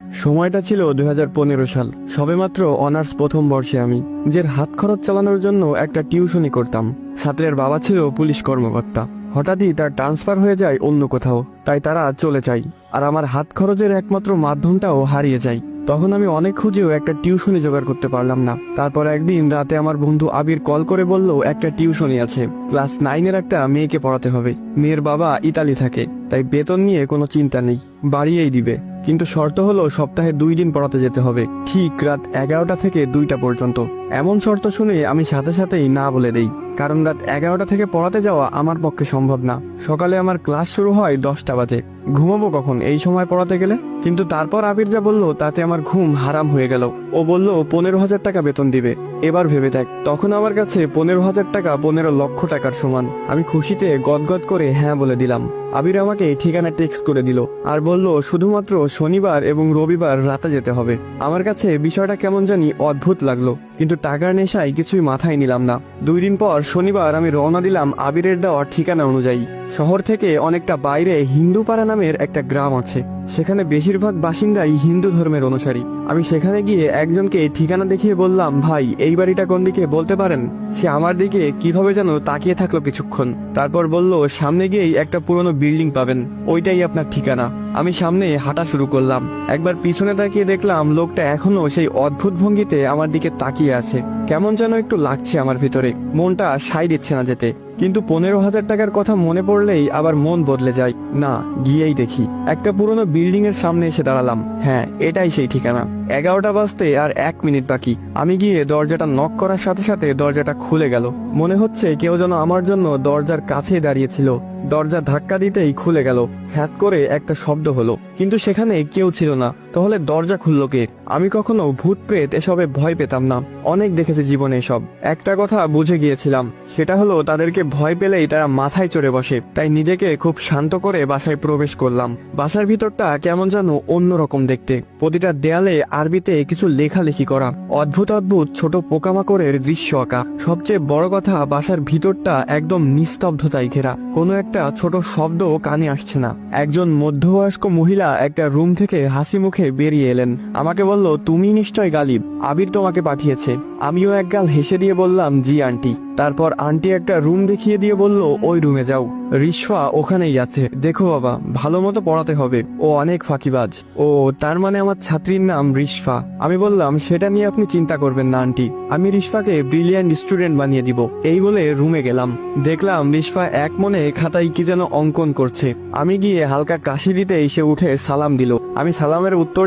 সময়টা ছিল 2015 সাল। সবেমাত্র অনার্স প্রথম বর্ষে আমি নিজের হাত খরচ চালানোর জন্য একটা টিউশনি করতাম। ছাত্রের বাবা ছিল পুলিশ কর্মকর্তা। হঠাৎই তার ট্রান্সফার হয়ে যায় অন্য কোথাও, তাই তারা চলে যায় আর আমার হাত খরচের একমাত্র মাধ্যমটাও হারিয়ে যায়। তখন আমি অনেক খুঁজেও একটা টিউশনি জোগাড় করতে পারলাম না। তারপর একদিন রাতে আমার বন্ধু আবির কল করে বলল একটা টিউশনি আছে, ক্লাস 9-এর একটা মেয়েকে পড়াতে হবে। মেয়ের বাবা ইতালি থাকে, তাই বেতন নিয়ে কোনো চিন্তা নেই, বাড়িয়েই দিবে। কিন্তু শর্ত হলো সপ্তাহে 2 দিন পড়াতে যেতে হবে, ঠিক রাত 11টা থেকে 2টা পর্যন্ত। এমন শর্ত শুনে আমি সাথে সাথেই না বলে দেই, কারণ রাত 11টা থেকে পড়াতে যাওয়া আমার পক্ষে সম্ভব না। সকালে আমার ক্লাস শুরু হয় 10টা বাজে, ঘুমাবো কখন এই সময় পড়াতে গেলে? কিন্তু তারপর আবির যা বললো তাতে আমার ঘুম হারাম হয়ে গেল। ও বলল 15,000 টাকা বেতন দিবে। এবার ভেবে দেখ, তখন আমার কাছে 15,000 টাকা 15 লক্ষ টাকার সমান। আমি খুশিতে গদগদ করে হ্যাঁ বলে দিলাম। আবির আমাকে ঠিকানা টেক্সট করে দিল আর বলল শুধুমাত্র শনিবার এবং রবিবার রাতে যেতে হবে। আমার কাছে বিষয়টা কেমন জানি অদ্ভুত লাগলো, কিন্তু টাকার নেশায় কিছুই মাথায় নিলাম না। 2 দিন পর শনিবার আমি রওনা দিলাম আবিরের দেওয়া ঠিকানা অনুযায়ী। শহর থেকে অনেকটা বাইরে হিন্দুপাড়া নামের একটা গ্রাম আছে, সেখানে বেশিরভাগ বাসিন্দাই হিন্দু ধর্মের অনুসারী। আমি সেখানে গিয়ে একজনকে ঠিকানা দেখিয়ে বললাম, ভাই এই বাড়িটা কোন দিকে বলতে পারেন? সে আমার দিকে কিভাবে যেন তাকিয়ে থাকলো কিছুক্ষণ, তারপর বলল সামনে গিয়েই একটা পুরনো বিল্ডিং পাবেন, ওইটাই আপনার ঠিকানা। আমি সামনে হাঁটা শুরু করলাম। একবার পিছনে তাকিয়ে দেখলাম লোকটা এখনো সেই অদ্ভুত ভঙ্গিতে আমার দিকে তাকিয়ে আছে। কেমন যেন একটু লাগছে আমার ভিতরে, মনটা সায় দিচ্ছে না যেতে। কিন্তু 15,000 টাকার কথা মনে পড়লেই আবার মন বদলে যায়। না, গিয়েই দেখি। একটা পুরনো বিল্ডিং এর সামনে এসে দাঁড়ালাম। হ্যাঁ, এটাই সেই ঠিকানা। 11টা বাজতে আর 1 মিনিট বাকি। আমি গিয়ে দরজাটা নক করার সাথে সাথে দরজাটা খুলে গেল। মনে হচ্ছে কেউ যেন আমার জন্য দরজার কাছেই দাঁড়িয়েছিল। দরজা ধাক্কা দিতেই খুলে গেল। হ্যাঁ করে একটা শব্দ হলো, কিন্তু সেখানে কেউ ছিল না। তাহলে দরজা খুললো কে? আমি কখনো ভূত প্রেত এসবে ভয় পেতাম না, অনেক দেখেছি জীবনে এসব। একটা কথা বুঝে গিয়েছিলাম, সেটা হলো তাদেরকে ভয় পেলেই তারা মাথায় চড়ে বসে। তাই নিজেকে খুব শান্ত করে বাসায় প্রবেশ করলাম। বাসার ভিতরটা কেমন যেন অন্যরকম দেখতে। প্রতিটা দেয়ালে আরবিতে কিছু লেখালেখি করা, অদ্ভুত অদ্ভুত ছোট পোকামাকড়ের দৃশ্য আঁকা। সবচেয়ে বড় কথা, বাসার ভিতরটা একদম নিস্তব্ধতায় ঘেরা, কোনো একটা ছোট শব্দ কানে আসছে না। একজন মধ্যবয়স্ক মহিলা একটা রুম থেকে হাসি মুখে বেরিয়ে এলেন। আমাকে বলল, তুমি নিশ্চয় গালিব, আবির তোমাকে পাঠিয়েছে। আমিও একগাল হেসে দিয়ে বললাম, জি আন্টি। তারপর আন্টি একটা রুম দেখিয়ে দিয়ে বলল, ওই রুমে যাও, রিশফা ওখানেই আছে, দেখো বাবা, ভালো মতো পড়াতে হবে, ও অনেক ফাঁকিবাজ। ও, তার মানে আমার ছাত্রীর নাম রিশফা? আমি বললাম, সেটা নিয়ে আপনি চিন্তা করবেন না আন্টি, আমি রিশফাকে ব্রিলিয়ান্ট স্টুডেন্ট বানিয়ে দিব। এই বলে রুমে গেলাম। দেখলাম রিশফা এক মনে খাতায় কি যেন অঙ্কন করছে। আমি গিয়ে হালকা কাশি দিতেই সে উঠে সালাম দিল। আমি সালামের উত্তর